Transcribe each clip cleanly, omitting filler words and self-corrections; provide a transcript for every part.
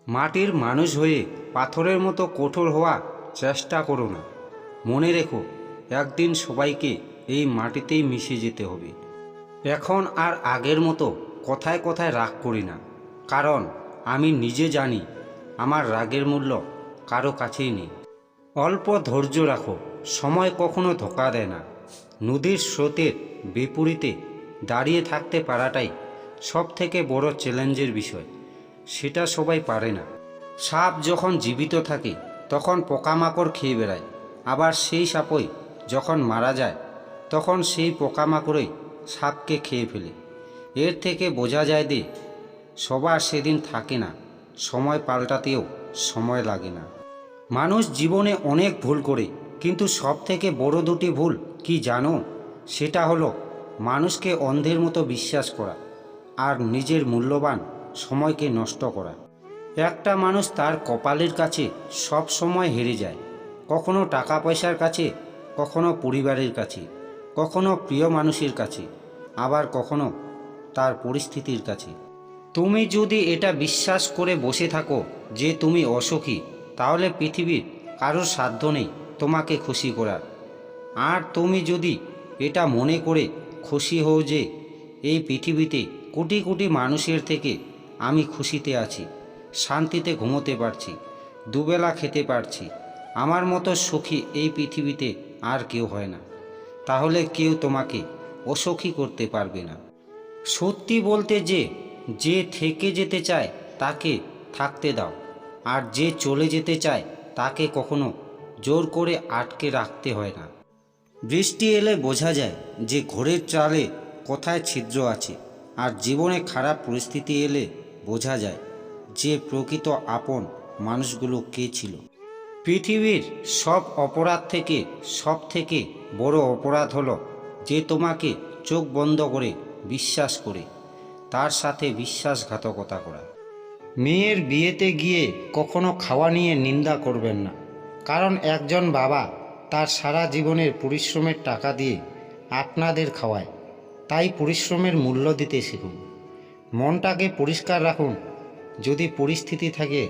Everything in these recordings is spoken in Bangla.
মাটির মানুষ হয়ে পাথরের মতো কঠোর হওয়া চেষ্টা করো না। মনে রেখো, একদিন সবাইকে এই মাটিতেই মিশে যেতে হবে। এখন আর আগের মতো কথায় কথায় রাগ করি না, কারণ আমি নিজে জানি আমার রাগের মূল্য কারো কাছেই নেই। অল্প ধৈর্য রাখো, সময় কখনো ধোঁকা দেয় না। নদীর স্রোতের বিপরীতে দাঁড়িয়ে থাকতে পারাটাই সব থেকে বড় চ্যালেঞ্জের বিষয়, সেটা সবাই পারে না। সাপ যখন জীবিত থাকে তখন পোকামাকড় খেয়ে বেড়ায়, আবার সেই সাপই যখন মারা যায় তখন সেই পোকামাকড়ই সাপকে খেয়ে ফেলে। এর থেকে বোঝা যায় যে সবার সেদিন থাকে না, সময় পাল্টাতেও সময় লাগে না। মানুষ জীবনে অনেক ভুল করে, কিন্তু সব থেকে বড় দুটি ভুল কি জানো? সেটা হলো মানুষকে অন্ধের মতো বিশ্বাস করা আর নিজের মূল্যবান সময়কে নষ্ট করা। একটা মানুষ তার কপালের কাছে সব সময় হেরে যায়, কখনো টাকা পয়সার কাছে, কখনো পরিবারের কাছে, কখনো প্রিয় মানুষের কাছে, আবার কখনো তার পরিস্থিতির কাছে। তুমি যদি এটা বিশ্বাস করে বসে থাকো যে তুমি অসুখী, তাহলে পৃথিবীর কারোর সাধ্য নেই তোমাকে খুশি করার। আর তুমি যদি এটা মনে করে খুশি হও যে এই পৃথিবীতে কোটি কোটি মানুষের থেকে আমি খুশিতে আছি, শান্তিতে ঘুমোতে পারছি, দুবেলা খেতে পারছি, আমার মতো সুখী এই পৃথিবীতে আর কেউ হয় না, তাহলে কেউ তোমাকে অসুখী করতে পারবে না। সত্যি বলতে যে থেকে যেতে চায় তাকে থাকতে দাও, আর যে চলে যেতে চায় তাকে কখনো জোর করে আটকে রাখতে হয় না। বৃষ্টি এলে বোঝা যায় যে ঘরের চালে কোথায় ছিদ্র আছে, আর জীবনে খারাপ পরিস্থিতি এলে বোঝা যায় যে প্রকৃত আপন মানুষগুলো কে ছিল। পৃথিবীর সব অপরাধ থেকে সব থেকে বড় অপরাধ হলো যে তোমাকে চোখ বন্ধ করে বিশ্বাস করে তার সাথে বিশ্বাসঘাতকতা করা। মেয়ের বিয়েতে গিয়ে কখনো খাওয়া নিয়ে নিন্দা করবেন না, কারণ একজন বাবা তার সারা জীবনের পরিশ্রমের টাকা দিয়ে আপনাদের খাওয়ায়, তাই পরিশ্রমের মূল্য দিতে শিখুন। মনটাকে পরিষ্কার রাখুন। যদি পরিস্থিতি থাকে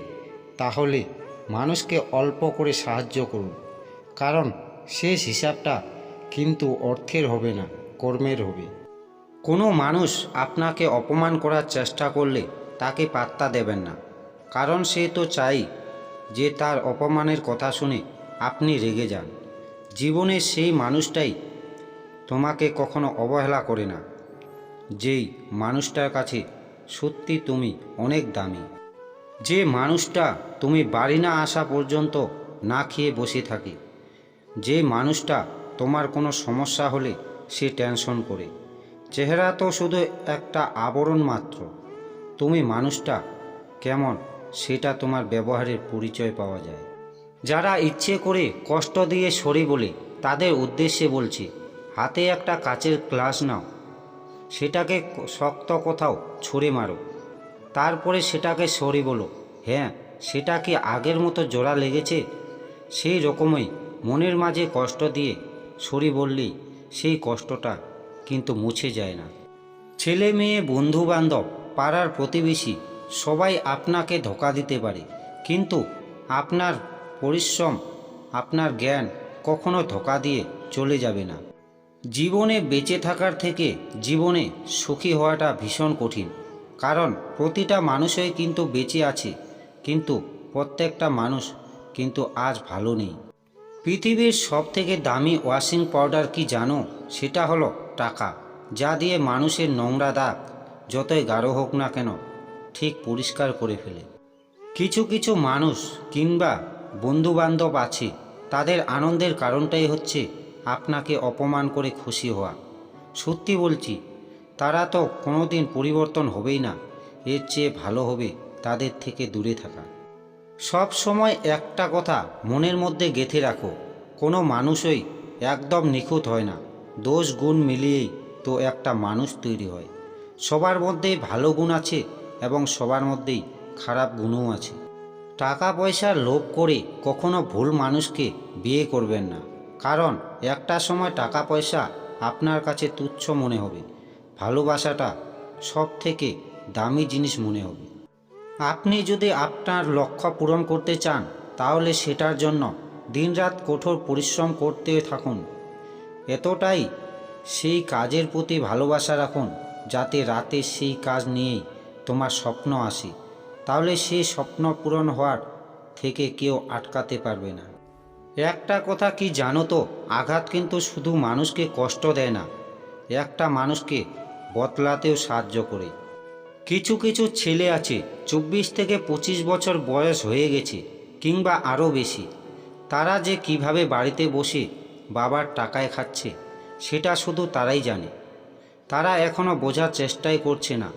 তাহলে মানুষকে অল্প করে সাহায্য করুন, কারণ শেষ হিসাবটা কিন্তু অর্থের হবে না, কর্মের হবে। কোনো মানুষ আপনাকে অপমান করার চেষ্টা করলে তাকে পাত্তা দেবেন না, কারণ সে তো চাই যে তার অপমানের কথা শুনে আপনি রেগে যান। জীবনে সেই মানুষটাই তোমাকে কখনো অবহেলা করে না, যেই মানুষটার কাছে সত্যি তুমি অনেক দামি। যে মানুষটা তুমি বাড়ি না আসা পর্যন্ত না খেয়ে বসে থাকে, যে মানুষটা তোমার কোনো সমস্যা হলে সে টেনশন করে। চেহারা তো শুধু একটা আবরণ মাত্র, তুমি মানুষটা কেমন সেটা তোমার ব্যবহারের পরিচয় পাওয়া যায়। যারা ইচ্ছে করে কষ্ট দিয়ে সরি বলে তাদের উদ্দেশ্যে বলছি, হাতে একটা কাচের গ্লাস নাও, সেটাকে শক্ত কোথাও ছুঁড়ে মারো, তারপরে সেটাকে সরি বলো। হ্যাঁ, সেটা কি আগের মতো জোড়া লেগেছে? সেই রকমই মনের মাঝে কষ্ট দিয়ে সরি বললেই সেই কষ্টটা কিন্তু মুছে যায় না। ছেলে মেয়ে, বন্ধু বান্ধব, পাড়ার প্রতিবেশী সবাই আপনাকে ধোঁকা দিতে পারে, কিন্তু আপনার পরিশ্রম, আপনার জ্ঞান কখনো ধোঁকা দিয়ে চলে যাবে না। জীবনে বেঁচে থাকার থেকে জীবনে সুখী হওয়াটা ভীষণ কঠিন, কারণ প্রতিটা মানুষই কিন্তু বেঁচে আছে, কিন্তু প্রত্যেকটা মানুষ কিন্তু আজ ভালো নেই। পৃথিবীর সবথেকে দামি ওয়াশিং পাউডার কি জানো? সেটা হলো টাকা, যা দিয়ে মানুষের নোংরা দাগ যতই গাঢ় হোক না কেন ঠিক পরিষ্কার করে ফেলে। কিছু কিছু মানুষ কিংবা বন্ধুবান্ধব আছে, তাদের আনন্দের কারণটাই হচ্ছে আপনাকে অপমান করে খুশি হওয়া। সত্যি বলছি, তারা তো কোনোদিন পরিবর্তন হবেই না। এর চেয়ে ভালো হবে তাদের থেকে দূরে থাকা। সব সময় একটা কথা মনের মধ্যে গেঁথে রাখো, কোনো মানুষই একদম নিখুঁত হয় না। দোষ গুণ মিলিয়েই তো একটা মানুষ তৈরি হয়। সবার মধ্যেই ভালো গুণ আছে এবং সবার মধ্যেই খারাপ গুণও আছে। টাকা পয়সার লোভ করে কখনো ভুল মানুষকে বিয়ে করবেন না, কারণ একটা সময় টাকা পয়সা আপনার কাছে তুচ্ছ মনে হবে, ভালোবাসাটা সব থেকে দামি জিনিস মনে হবে। আপনি যদি আপনার লক্ষ্য পূরণ করতে চান তাহলে সেটার জন্য দিনরাত কঠোর পরিশ্রম করতে থাকুন। এতটাই সেই কাজের প্রতি ভালোবাসা রাখুন যাতে রাতে সেই কাজ নিয়েই তোমার স্বপ্ন আসে। তাহলে সেই স্বপ্ন পূরণ হওয়ার থেকে কেউ আটকাতে পারবে না। একটা কথা কি জানো তো, আঘাত কিন্তু শুধু মানুষকে কষ্ট দেয় না, একটা মানুষকে বদলাতেও সাহায্য করে। কিছু কিছু ছেলে আছে 24 থেকে 25 বছর বয়স হয়ে গেছে কিংবা আরও বেশি, তারা যে কিভাবে বাড়িতে বসে বাবার টাকায় খাচ্ছে সেটা শুধু তারাই জানে। তারা এখনও বোঝার চেষ্টাই করছে না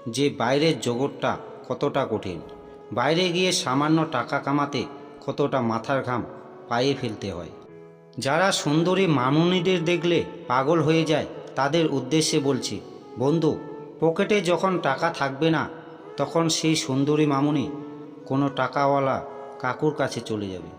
যে বাইরের জগৎটা কতটা কঠিন, বাইরে গিয়ে সামান্য টাকা কামাতে কতটা মাথার ঘাম পায়ে ফেলতে হয়। যারা সুন্দরী মামুনিদের দেখলে পাগল হয়ে যায় তাদের উদ্দেশ্যে বলছি, বন্ধু, পকেটে যখন টাকা থাকবে না তখন সেই সুন্দরী মামুনি কোনো টাকাওয়ালা কাকুর কাছে চলে যাবে।